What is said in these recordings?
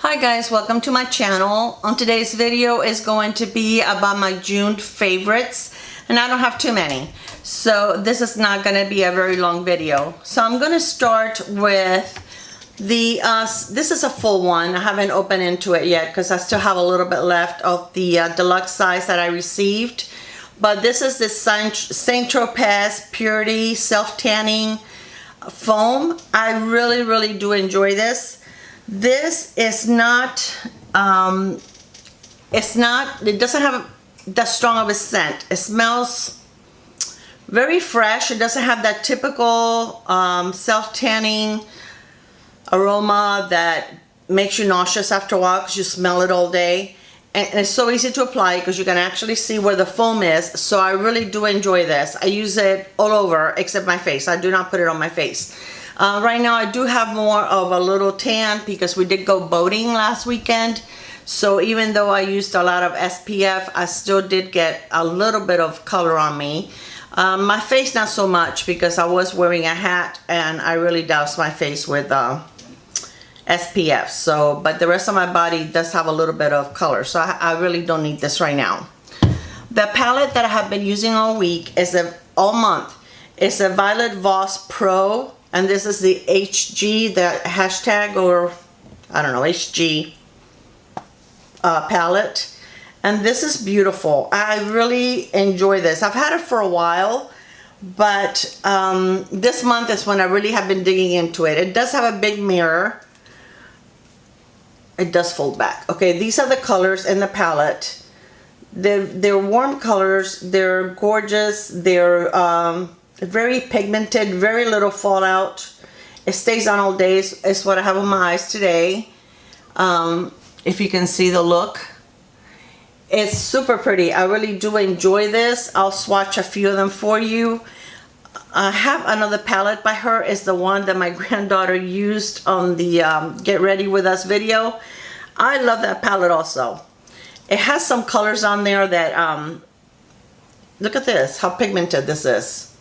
Hi guys, welcome to my channel. On today's video is going to be about my June favorites, and I don't have too many, so this is not going to be a very long video. So I'm going to start with the this is a full one. I haven't opened into it yet because I still have a little bit left of the deluxe size that I received, but this is the St. Tropez Purity Self Tanning Foam. I really do enjoy this. This is not, it doesn't have that strong of a scent. It smells very fresh. It doesn't have that typical self-tanning aroma that makes you nauseous after a while because you smell it all day. And it's so easy to apply because you can actually see where the foam is. So I really do enjoy this. I use it all over except my face. I do not put it on my face. Right now I do have more of a little tan because we did go boating last weekend. So even though I used a lot of SPF, I still did get a little bit of color on me. My face not so much because I was wearing a hat and I really doused my face with SPF. So, but the rest of my body does have a little bit of color. So I really don't need this right now. The palette that I have been using all week is all month. It's a Violet Voss Pro. And this is the HG, the hashtag, or I don't know, HG palette. And this is beautiful. I really enjoy this. I've had it for a while, but this month is when I really have been digging into it. It does have a big mirror. It does fold back. Okay, these are the colors in the palette. They're warm colors. They're gorgeous. They're very pigmented, very little fallout. It stays on all day. It's what I have on my eyes today. If you can see the look, it's super pretty. I really do enjoy this. I'll swatch a few of them for you. I have another palette by her. It's the one that my granddaughter used on the Get Ready With Us video. I love that palette also. It has some colors on there that, look at this, how pigmented this is.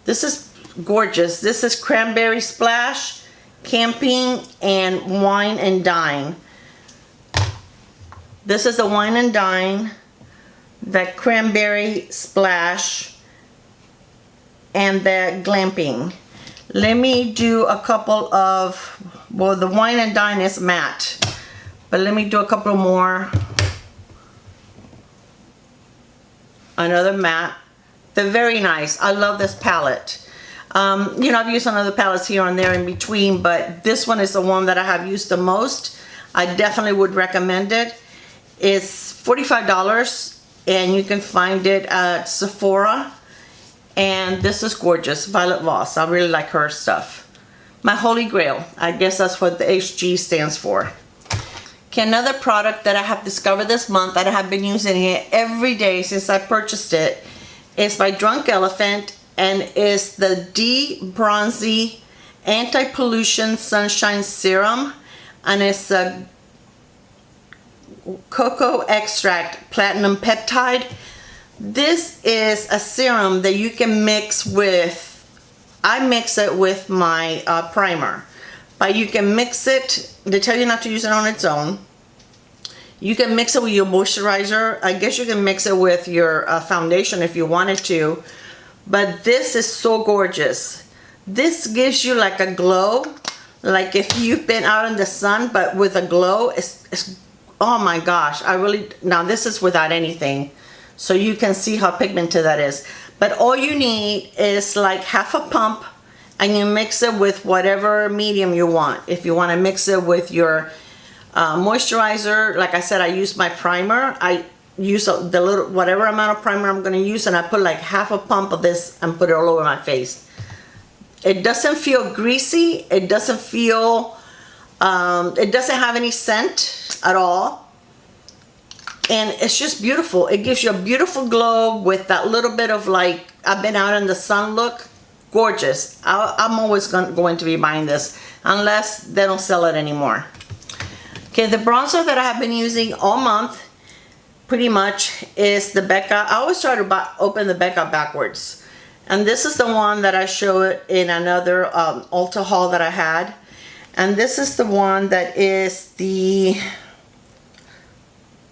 This is gorgeous. This is Cranberry Splash, Camping, and Wine and Dine. This is the Wine and Dine, the Cranberry Splash, and the Glamping. Let me do a couple of, well, the Wine and Dine is matte, but let me do a couple more. Another matte. They're very nice. I love this palette. You know, I've used some other palettes here and there in between, but this one is the one that I have used the most. I definitely would recommend it. It's $45 and you can find it at Sephora. And this is gorgeous. Violet Voss. I really like her stuff. My Holy Grail. I guess that's what the HG stands for. Okay, another product that I have discovered this month that I have been using it every day since I purchased it. It's by Drunk Elephant and is the D-Zronzi Anti-Pollution Sunshine Serum, and it's a cocoa extract platinum peptide. This is a serum that you can mix with, I mix it with my primer, but you can mix it, they tell you not to use it on its own. You can mix it with your moisturizer. I guess you can mix it with your foundation if you wanted to. But this is so gorgeous. This gives you like a glow. Like if you've been out in the sun, but with a glow. It's oh my gosh. I really, now this is without anything. So you can see how pigmented that is. But all you need is like half a pump. And you mix it with whatever medium you want. If you want to mix it with your moisturizer, like I said, I use my primer. I use the little, whatever amount of primer I'm going to use, and I put like half a pump of this and put it all over my face. It doesn't feel greasy. It doesn't feel, it doesn't have any scent at all. And it's just beautiful. It gives you a beautiful glow with that little bit of like, I've been out in the sun look. Gorgeous. I'm always going to be buying this unless they don't sell it anymore. Okay, the bronzer that I have been using all month pretty much is the Becca. I always try to open the Becca backwards. And this is the one that I showed in another Ulta haul that I had. And this is the one that is the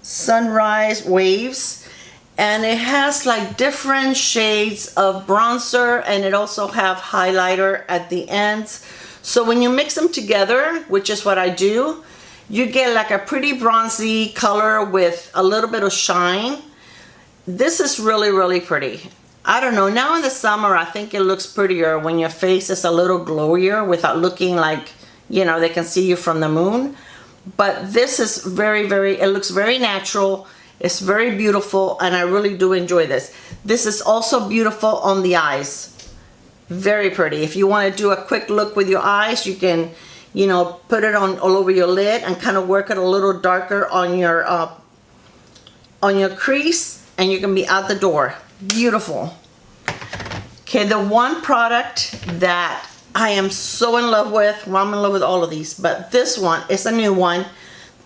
Sunrise Waves. And it has like different shades of bronzer, and it also have highlighter at the ends. So when you mix them together, which is what I do, you get like a pretty bronzy color with a little bit of shine. This is really, really pretty. I don't know, now in the summer, I think it looks prettier when your face is a little glowier without looking like, you know, they can see you from the moon. But this is very, very, it looks very natural. It's very beautiful, and I really do enjoy this. This is also beautiful on the eyes. Very pretty. If you want to do a quick look with your eyes, you can, you know, put it on all over your lid and kind of work it a little darker on your crease, and you can be out the door. Beautiful. Okay, the one product that I am so in love with, well, I'm in love with all of these, but this one is a new one.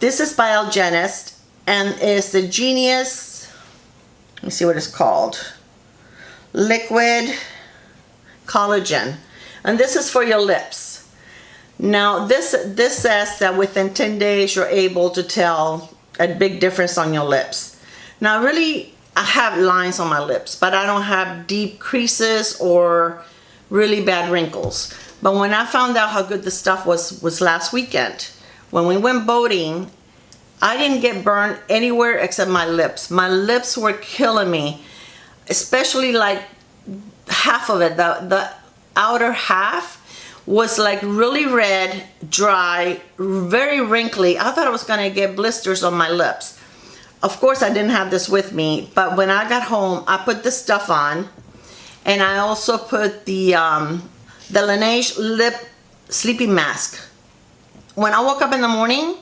This is by ALGENIST, and it's the Genius, let me see what it's called, Liquid Collagen. And this is for your lips. Now this says that within 10 days you're able to tell a big difference on your lips. Now really, I have lines on my lips, but I don't have deep creases or really bad wrinkles. But when I found out how good the stuff was last weekend, when we went boating, I didn't get burned anywhere except my lips. My lips were killing me, especially like half of it, the outer half was like really red, dry, very wrinkly. I thought I was gonna get blisters on my lips. Of course, I didn't have this with me, but when I got home, I put this stuff on, and I also put the Lanaige lip sleeping mask. When I woke up in the morning,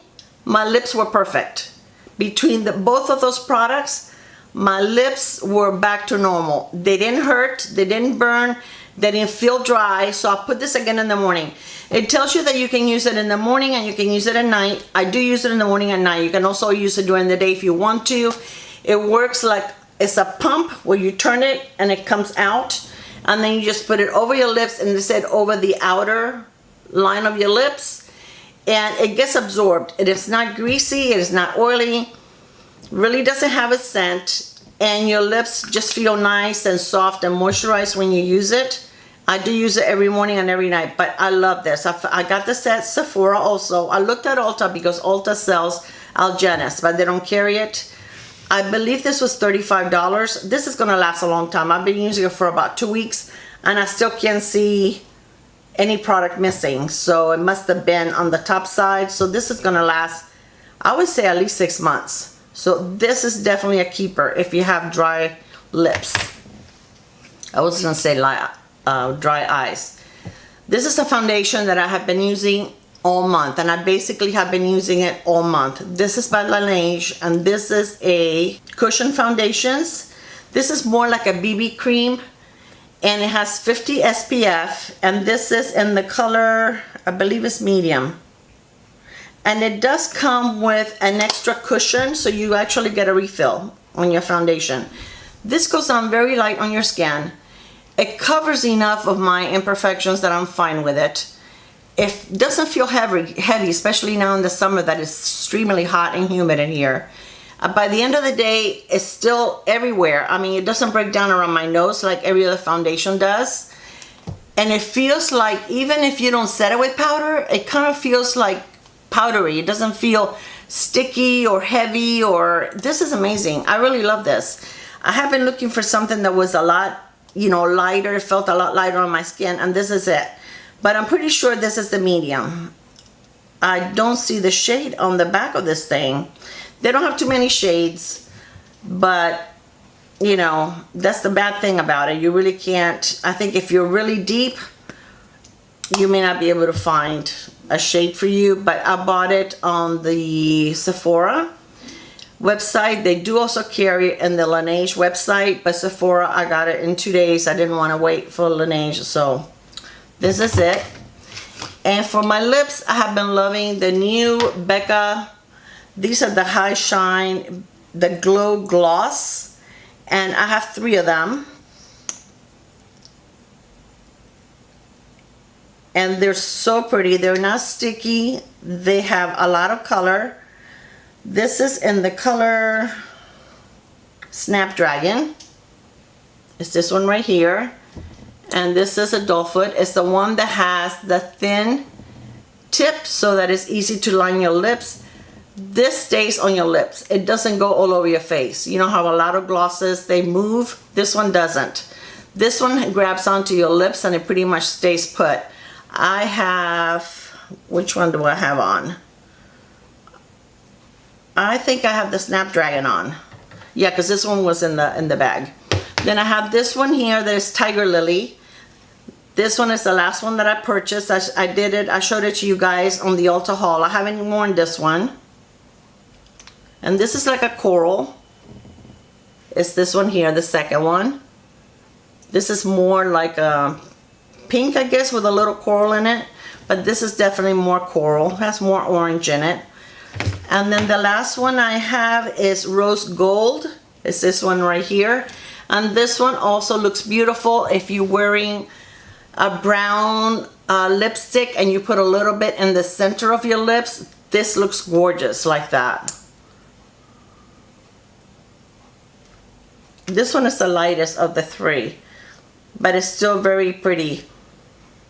my lips were perfect. Between both of those products, my lips were back to normal. They didn't hurt, they didn't burn, they didn't feel dry. So I'll put this again in the morning. It tells you that you can use it in the morning and you can use it at night. I do use it in the morning and night. You can also use it during the day if you want to. It works like it's a pump where you turn it and it comes out, and then you just put it over your lips, and it said over the outer line of your lips, and it gets absorbed. It is not greasy, it is not oily, really doesn't have a scent, and your lips just feel nice and soft and moisturized when you use it. I do use it every morning and every night, but I love this. I got this at Sephora also. I looked at Ulta because Ulta sells ALGENIST, but they don't carry it. I believe this was $35. This is gonna last a long time. I've been using it for about 2 weeks, and I still can't see any product missing. So it must have been on the top side. So this is gonna last, I would say, at least 6 months. So this is definitely a keeper if you have dry lips. I was gonna say dry eyes. This is a foundation that I have been using all month, and I basically have been using it all month. This is by Lanaige, and this is a cushion foundations. This is more like a BB cream, and it has 50 SPF, and this is in the color, I believe it's medium. And it does come with an extra cushion, so you actually get a refill on your foundation. This goes on very light on your skin. It covers enough of my imperfections that I'm fine with it. It doesn't feel heavy, especially now in the summer that is extremely hot and humid in here. By the end of the day, it's still everywhere. I mean, it doesn't break down around my nose like every other foundation does. And it feels like, even if you don't set it with powder, it kind of feels like powdery. It doesn't feel sticky or heavy, or this is amazing. I really love this. I have been looking for something that was a lot, you know, lighter, felt a lot lighter on my skin, and this is it. But I'm pretty sure this is the medium. I don't see the shade on the back of this thing. They don't have too many shades, but you know, that's the bad thing about it. You really can't, I think if you're really deep, you may not be able to find a shade for you, but I bought it on the Sephora website. They do also carry it in the Lanaige website, but Sephora, I got it in 2 days. I didn't want to wait for Lanaige, so this is it. And for my lips, I have been loving the new Becca. These are the High Shine, the Glow Gloss, and I have 3 of them. and they're so pretty. They're not sticky. They have a lot of color. This is in the color Snapdragon. It's this one right here. And this is Adult Foot. It's the one that has the thin tip so that it's easy to line your lips. This stays on your lips. It doesn't go all over your face. You know how a lot of glosses, they move? This one doesn't. This one grabs onto your lips and it pretty much stays put. I have, which one do I have on? I think I have the Snapdragon on. Yeah, because this one was in the bag. Then I have this one here that is Tigerlily. This one is the last one that I purchased. I showed it to you guys on the Ulta haul. I haven't worn this one. And this is like a coral. It's this one here, the second one. This is more like a pink, I guess, with a little coral in it. But this is definitely more coral. It has more orange in it. And then the last one I have is rose gold. It's this one right here. And this one also looks beautiful if you're wearing a brown lipstick and you put a little bit in the center of your lips. This looks gorgeous like that. This one is the lightest of the three, but it's still very pretty.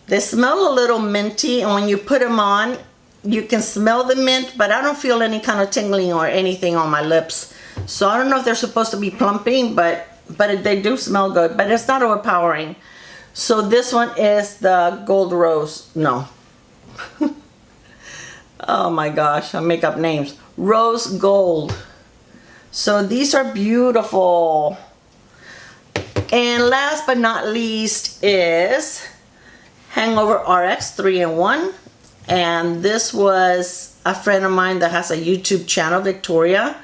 They smell a little minty, and when you put them on, you can smell the mint, but I don't feel any kind of tingling or anything on my lips. So I don't know if they're supposed to be plumping, but they do smell good, but it's not overpowering. So this one is the gold rose. No. Oh my gosh, I make up names. Rose gold. So these are beautiful. And last but not least is Hangover RX 3-in-1. And this was a friend of mine that has a YouTube channel, Victoria.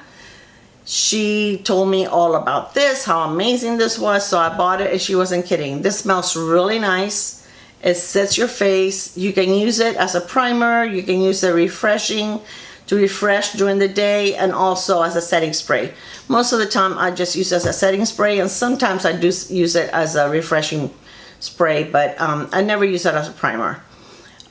She told me all about this, how amazing this was, so I bought it and she wasn't kidding. This smells really nice. It sets your face. You can use it as a primer. You can use it to refresh during the day, and also as a setting spray. Most of the time I just use it as a setting spray, and sometimes I do use it as a refreshing spray, but I never use it as a primer.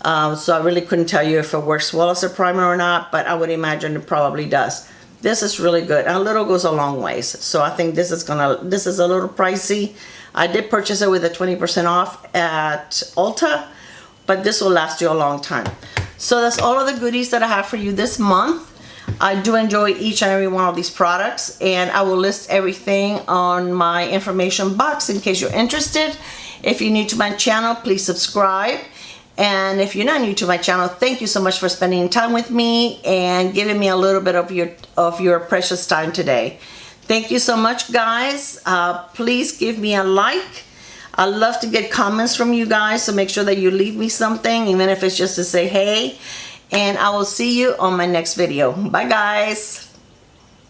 So I really couldn't tell you if it works well as a primer or not, but I would imagine it probably does. This is really good, and a little goes a long ways. So I think this is a little pricey. I did purchase it with a 20% off at Ulta, but this will last you a long time. So that's all of the goodies that I have for you this month. I do enjoy each and every one of these products, and I will list everything on my information box in case you're interested. If you're new to my channel, please subscribe. And if you're not new to my channel, thank you so much for spending time with me and giving me a little bit of your precious time today. Thank you so much, guys. Please give me a like. I love to get comments from you guys, so make sure that you leave me something, even if it's just to say hey. And I will see you on my next video. Bye, guys.